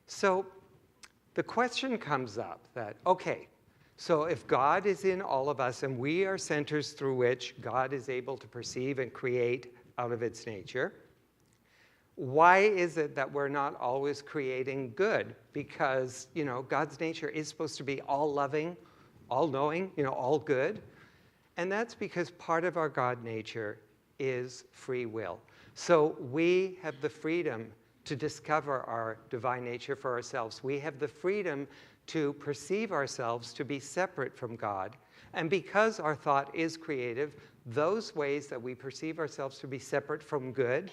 So the question comes up that, okay, so if God is in all of us and we are centers through which God is able to perceive and create out of its nature, why is it that we're not always creating good? Because, God's nature is supposed to be all loving, all knowing, all good. And that's because part of our God nature is free will. So we have the freedom to discover our divine nature for ourselves. We have the freedom to perceive ourselves to be separate from God. And because our thought is creative, those ways that we perceive ourselves to be separate from good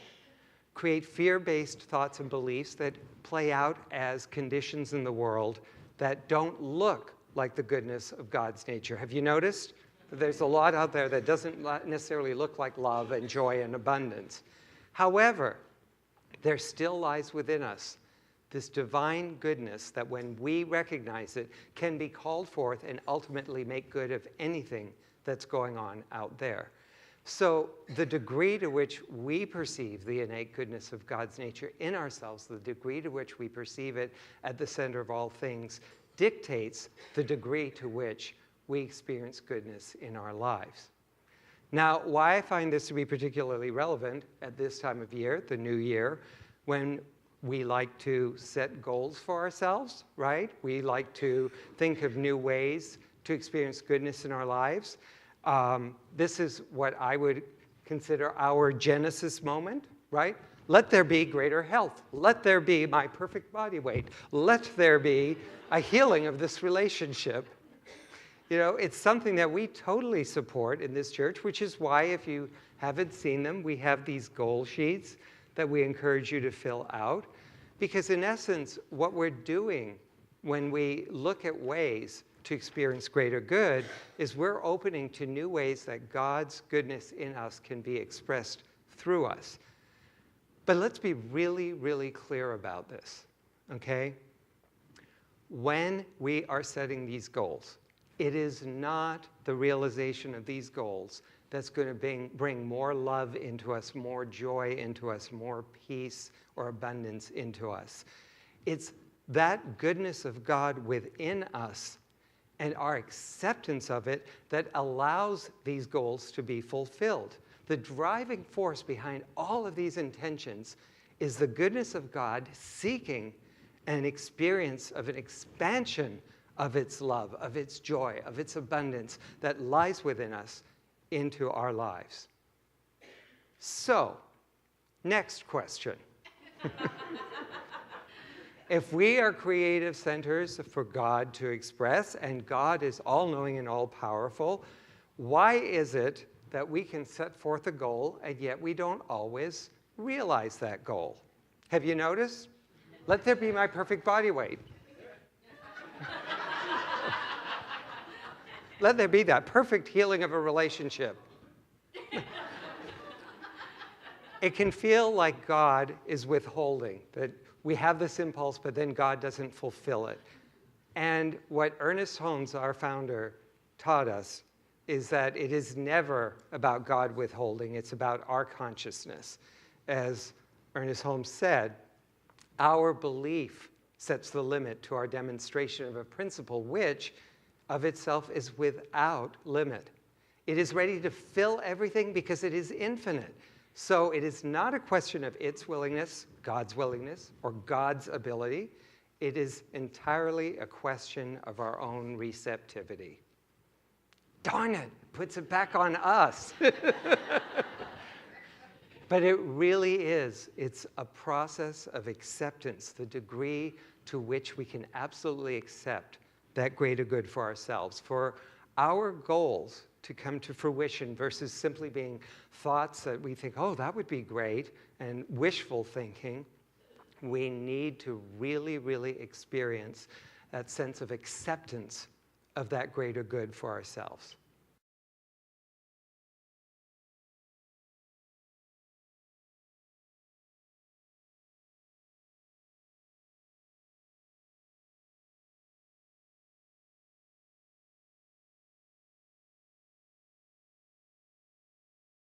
create fear-based thoughts and beliefs that play out as conditions in the world that don't look like the goodness of God's nature. Have you noticed? There's a lot out there that doesn't necessarily look like love and joy and abundance. However, there still lies within us this divine goodness that when we recognize it can be called forth and ultimately make good of anything that's going on out there. So the degree to which we perceive the innate goodness of God's nature in ourselves, the degree to which we perceive it at the center of all things, dictates the degree to which we experience goodness in our lives. Now, why I find this to be particularly relevant at this time of year, the new year, when we like to set goals for ourselves, right? We like to think of new ways to experience goodness in our lives. This is what I would consider our Genesis moment, right? Let there be greater health. Let there be my perfect body weight. Let there be a healing of this relationship. It's something that we totally support in this church, which is why, if you haven't seen them, we have these goal sheets that we encourage you to fill out. Because in essence, what we're doing when we look at ways to experience greater good is we're opening to new ways that God's goodness in us can be expressed through us. But let's be really, really clear about this, okay? When we are setting these goals, it is not the realization of these goals that's going to bring more love into us, more joy into us, more peace or abundance into us. It's that goodness of God within us and our acceptance of it that allows these goals to be fulfilled. The driving force behind all of these intentions is the goodness of God seeking an experience of an expansion of its love, of its joy, of its abundance that lies within us into our lives. So, next question. If we are creative centers for God to express, and God is all-knowing and all-powerful, why is it that we can set forth a goal, and yet we don't always realize that goal? Have you noticed? Let there be my perfect body weight. Let there be that perfect healing of a relationship. It can feel like God is withholding, that we have this impulse, but then God doesn't fulfill it. And what Ernest Holmes, our founder, taught us is that it is never about God withholding. It's about our consciousness. As Ernest Holmes said, our belief sets the limit to our demonstration of a principle which, of itself, is without limit. It is ready to fill everything because it is infinite. So it is not a question of its willingness, or God's ability. It is entirely a question of our own receptivity. Darn it, puts it back on us. But it really is. It's a process of acceptance, the degree to which we can absolutely accept that greater good for ourselves, for our goals to come to fruition versus simply being thoughts that we think, oh, that would be great, and wishful thinking. We need to really, really experience that sense of acceptance of that greater good for ourselves.